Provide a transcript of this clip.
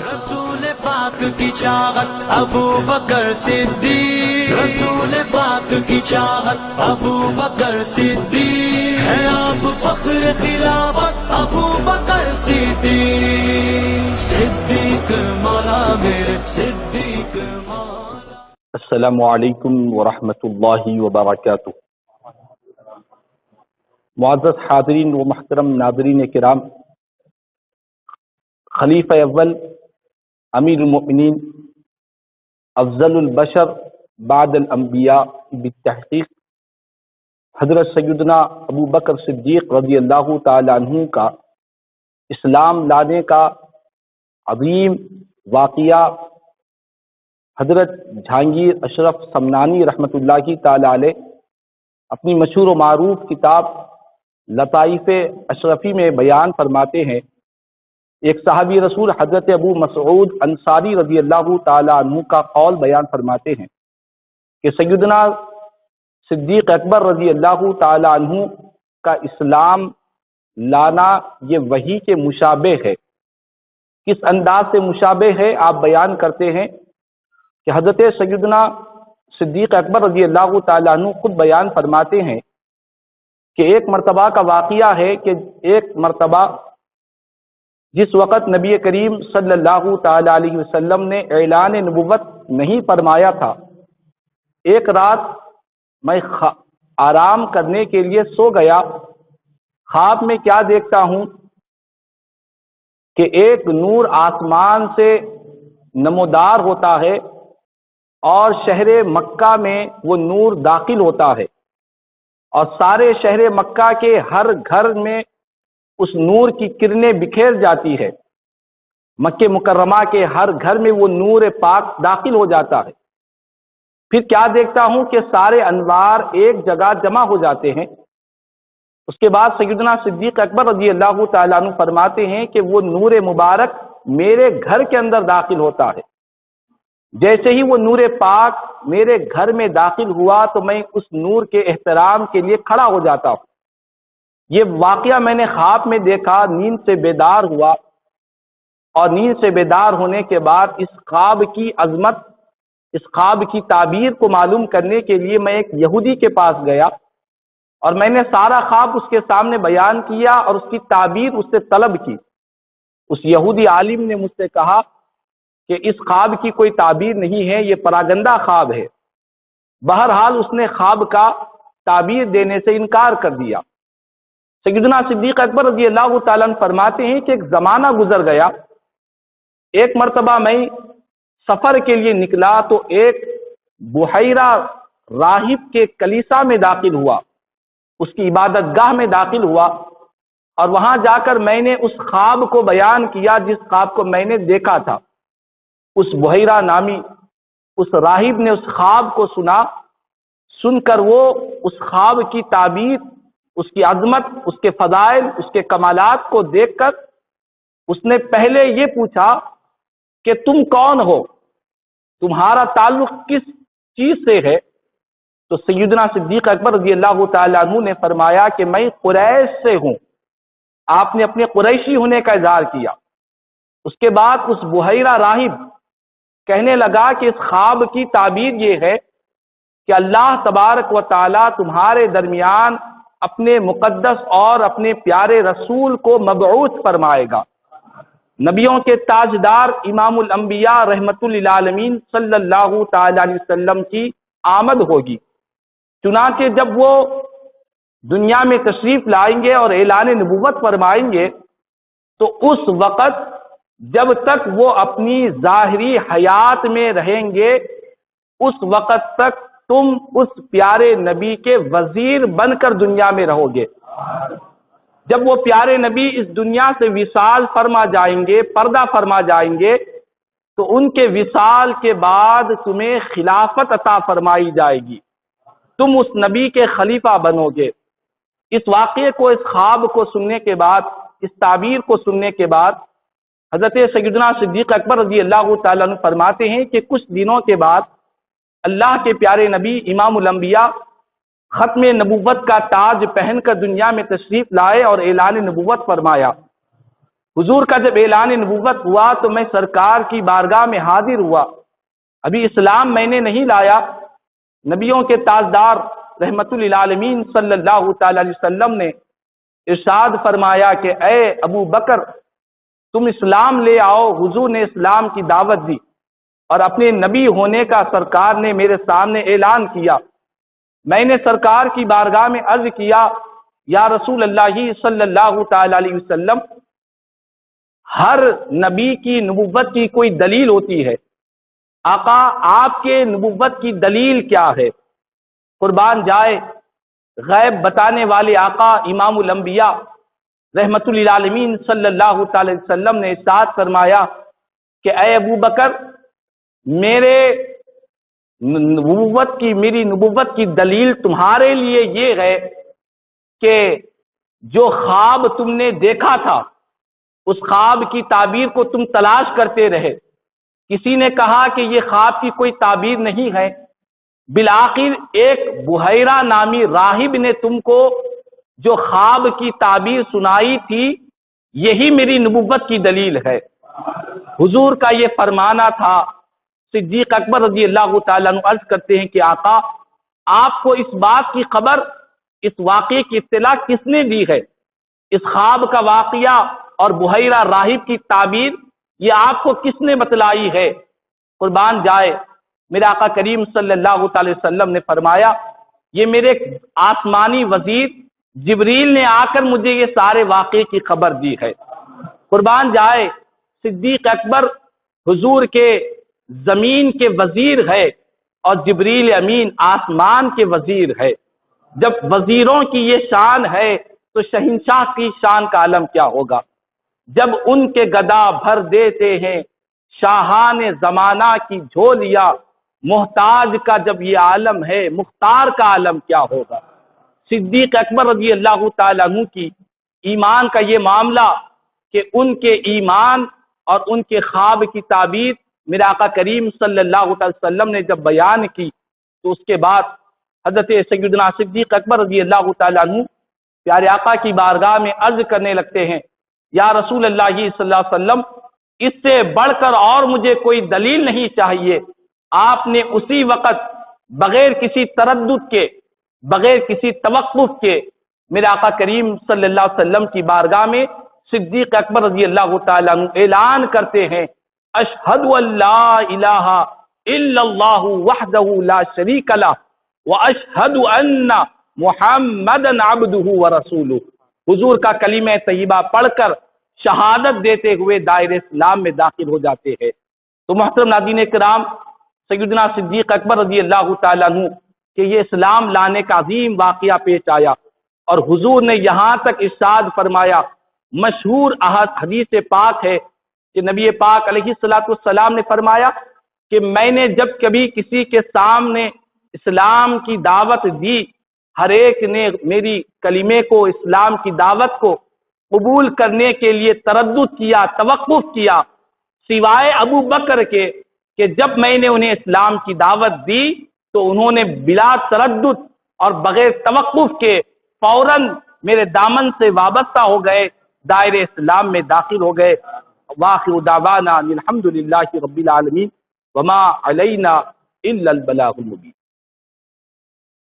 رسول پاک کی چاہت ابو بکر صدیق، رسول پاک کی چاہت ابو بکر صدیق ہے، آپ فخر خلافت ابو بکر صدیق، صدیق مولا میرے صدیق مولا۔ السلام علیکم ورحمۃ اللہ وبرکاتہ۔ معزز حاضرین و محترم ناظرین کرام، خلیفہ اول امیر المؤمنین افضل البشر بعد الانبیاء بالتحقیق حضرت سیدنا ابو بکر صدیق رضی اللہ تعالی عنہ کا اسلام لانے کا عظیم واقعہ حضرت جہانگیر اشرف سمنانی رحمۃ اللہ کی تعالی علیہ اپنی مشہور و معروف کتاب لطائف اشرفی میں بیان فرماتے ہیں۔ ایک صحابی رسول حضرت ابو مسعود انصاری رضی اللہ تعالی عنہ کا قول بیان فرماتے ہیں کہ سیدنا صدیق اکبر رضی اللہ تعالی عنہ کا اسلام لانا یہ وحی کے مشابہ ہے۔ کس انداز سے مشابہ ہے آپ بیان کرتے ہیں کہ حضرت سیدنا صدیق اکبر رضی اللہ تعالی عنہ خود بیان فرماتے ہیں کہ ایک مرتبہ کا واقعہ ہے کہ ایک مرتبہ جس وقت نبی کریم صلی اللہ تعالی علیہ وسلم نے اعلان نبوت نہیں فرمایا تھا، ایک رات میں آرام کرنے کے لیے سو گیا۔ خواب میں کیا دیکھتا ہوں کہ ایک نور آسمان سے نمودار ہوتا ہے اور شہر مکہ میں وہ نور داخل ہوتا ہے، اور سارے شہر مکہ کے ہر گھر میں اس نور کی کرنیں بکھیر جاتی ہے۔ مکہ مکرمہ کے ہر گھر میں وہ نور پاک داخل ہو جاتا ہے۔ پھر کیا دیکھتا ہوں کہ سارے انوار ایک جگہ جمع ہو جاتے ہیں۔ اس کے بعد سیدنا صدیق اکبر رضی اللہ تعالیٰ عنہ فرماتے ہیں کہ وہ نور مبارک میرے گھر کے اندر داخل ہوتا ہے۔ جیسے ہی وہ نور پاک میرے گھر میں داخل ہوا تو میں اس نور کے احترام کے لیے کھڑا ہو جاتا ہوں۔ یہ واقعہ میں نے خواب میں دیکھا، نیند سے بیدار ہوا، اور نیند سے بیدار ہونے کے بعد اس خواب کی عظمت، اس خواب کی تعبیر کو معلوم کرنے کے لیے میں ایک یہودی کے پاس گیا، اور میں نے سارا خواب اس کے سامنے بیان کیا اور اس کی تعبیر اس سے طلب کی۔ اس یہودی عالم نے مجھ سے کہا کہ اس خواب کی کوئی تعبیر نہیں ہے، یہ پراگندہ خواب ہے۔ بہرحال اس نے خواب کا تعبیر دینے سے انکار کر دیا۔ سیدنا صدیق اکبر رضی اللہ تعالیٰ عنہ فرماتے ہیں کہ ایک زمانہ گزر گیا، ایک مرتبہ میں سفر کے لیے نکلا تو ایک بحیرہ راہب کے کلیسا میں داخل ہوا، اس کی عبادت گاہ میں داخل ہوا، اور وہاں جا کر میں نے اس خواب کو بیان کیا جس خواب کو میں نے دیکھا تھا۔ اس بحیرہ نامی اس راہب نے اس خواب کو سن کر وہ اس خواب کی تعبیر، اس کی عظمت، اس کے فضائل، اس کے کمالات کو دیکھ کر اس نے پہلے یہ پوچھا کہ تم کون ہو، تمہارا تعلق کس چیز سے ہے؟ تو سیدنا صدیق اکبر رضی اللہ تعالیٰ عنہ نے فرمایا کہ میں قریش سے ہوں۔ آپ نے اپنے قریشی ہونے کا اظہار کیا۔ اس کے بعد اس بحیرہ راہب کہنے لگا کہ اس خواب کی تعبیر یہ ہے کہ اللہ تبارک و تعالیٰ تمہارے درمیان اپنے مقدس اور اپنے پیارے رسول کو مبعوث فرمائے گا، نبیوں کے تاجدار امام الانبیاء رحمت للعالمین صلی اللہ تعالی علیہ وسلم کی آمد ہوگی۔ چنانچہ جب وہ دنیا میں تشریف لائیں گے اور اعلان نبوت فرمائیں گے تو اس وقت جب تک وہ اپنی ظاہری حیات میں رہیں گے اس وقت تک تم اس پیارے نبی کے وزیر بن کر دنیا میں رہو گے۔ جب وہ پیارے نبی اس دنیا سے وصال فرما جائیں گے، پردہ فرما جائیں گے، تو ان کے وصال کے بعد تمہیں خلافت عطا فرمائی جائے گی، تم اس نبی کے خلیفہ بنو گے۔ اس واقعے کو، اس خواب کو سننے کے بعد، اس تعبیر کو سننے کے بعد حضرت سیدنا صدیق اکبر رضی اللہ تعالیٰ عنہ فرماتے ہیں کہ کچھ دنوں کے بعد اللہ کے پیارے نبی امام الانبیاء ختم نبوت کا تاج پہن کر دنیا میں تشریف لائے اور اعلان نبوت فرمایا۔ حضور کا جب اعلان نبوت ہوا تو میں سرکار کی بارگاہ میں حاضر ہوا، ابھی اسلام میں نے نہیں لایا۔ نبیوں کے تاجدار رحمت للعالمین صلی اللہ تعالی علیہ وسلم نے ارشاد فرمایا کہ اے ابو بکر تم اسلام لے آؤ۔ حضور نے اسلام کی دعوت دی اور اپنے نبی ہونے کا سرکار نے میرے سامنے اعلان کیا۔ میں نے سرکار کی بارگاہ میں عرض کیا یا رسول اللہ صلی اللہ تعالی علیہ وسلم، ہر نبی کی نبوت کی کوئی دلیل ہوتی ہے، آقا آپ کے نبوت کی دلیل کیا ہے؟ قربان جائے غیب بتانے والے آقا امام الانبیاء رحمت للعالمین صلی اللہ تعالی علیہ وسلم نے ارشاد فرمایا کہ اے ابو بکر میری نبوت کی دلیل تمہارے لیے یہ ہے کہ جو خواب تم نے دیکھا تھا اس خواب کی تعبیر کو تم تلاش کرتے رہے، کسی نے کہا کہ یہ خواب کی کوئی تعبیر نہیں ہے، بالآخر ایک بحیرہ نامی راہب نے تم کو جو خواب کی تعبیر سنائی تھی، یہی میری نبوت کی دلیل ہے۔ حضور کا یہ فرمانا تھا۔ صدیق اکبر رضی اللہ تعالیٰ عنہ عرض کرتے ہیں کہ آقا آپ کو اس بات کی خبر، اس واقعے کی اطلاع کس نے دی ہے؟ اس خواب کا واقعہ اور بحیرہ راہب کی تعبیر یہ آپ کو کس نے بتلائی ہے؟ قربان جائے میرے آقا کریم صلی اللہ تعالی وسلم نے فرمایا یہ میرے آسمانی وزیر جبریل نے آ کر مجھے یہ سارے واقعے کی خبر دی ہے۔ قربان جائے صدیق اکبر حضور کے زمین کے وزیر ہے اور جبریل امین آسمان کے وزیر ہے۔ جب وزیروں کی یہ شان ہے تو شہنشاہ کی شان کا عالم کیا ہوگا؟ جب ان کے گدا بھر دیتے ہیں شاہان زمانہ کی جھولیا، محتاج کا جب یہ عالم ہے مختار کا عالم کیا ہوگا؟ صدیق اکبر رضی اللہ تعالیٰ عنہ کی ایمان کا یہ معاملہ کہ ان کے ایمان اور ان کے خواب کی تعبیر میرے آقا کریم صلی اللہ علیہ وسلم نے جب بیان کی تو اس کے بعد حضرت سیدنا صدیق اکبر رضی اللہ تعالیٰ عنہ پیارے آقا کی بارگاہ میں عرض کرنے لگتے ہیں یا رسول اللہ صلی اللہ علیہ وسلم اس سے بڑھ کر اور مجھے کوئی دلیل نہیں چاہیے۔ آپ نے اسی وقت بغیر کسی تردد کے، بغیر کسی توقف کے میرے آقا کریم صلی اللہ علیہ وسلم کی بارگاہ میں صدیق اکبر رضی اللہ تعالیٰ عنہ اعلان کرتے ہیں اشہد ان لا الہ الا اللہ وحدہ لا شریک لہ واشہد ان محمدً عبدہ ورسولہ۔ حضور کا کلمہ طیبہ پڑھ کر شہادت دیتے ہوئے دائرہ اسلام میں داخل ہو جاتے ہیں۔ تو محترم ناظرین کرام، سیدنا صدیق اکبر رضی اللہ تعالیٰ عنہ کہ یہ اسلام لانے کا عظیم واقعہ پیش آیا اور حضور نے یہاں تک ارشاد فرمایا، مشہور حدیث پاک ہے کہ نبی پاک علیہ الصلوۃ والسلام نے فرمایا کہ میں نے جب کبھی کسی کے سامنے اسلام کی دعوت دی، ہر ایک نے میری کلمے کو، اسلام کی دعوت کو قبول کرنے کے لیے تردد کیا، توقف کیا، سوائے ابو بکر کے کہ جب میں نے انہیں اسلام کی دعوت دی تو انہوں نے بلا تردد اور بغیر توقف کے فوراً میرے دامن سے وابستہ ہو گئے، دائرہ اسلام میں داخل ہو گئے۔ وآخر دعوانا الحمد للہ رب العالمین وما علینا الا البلاغ المبین۔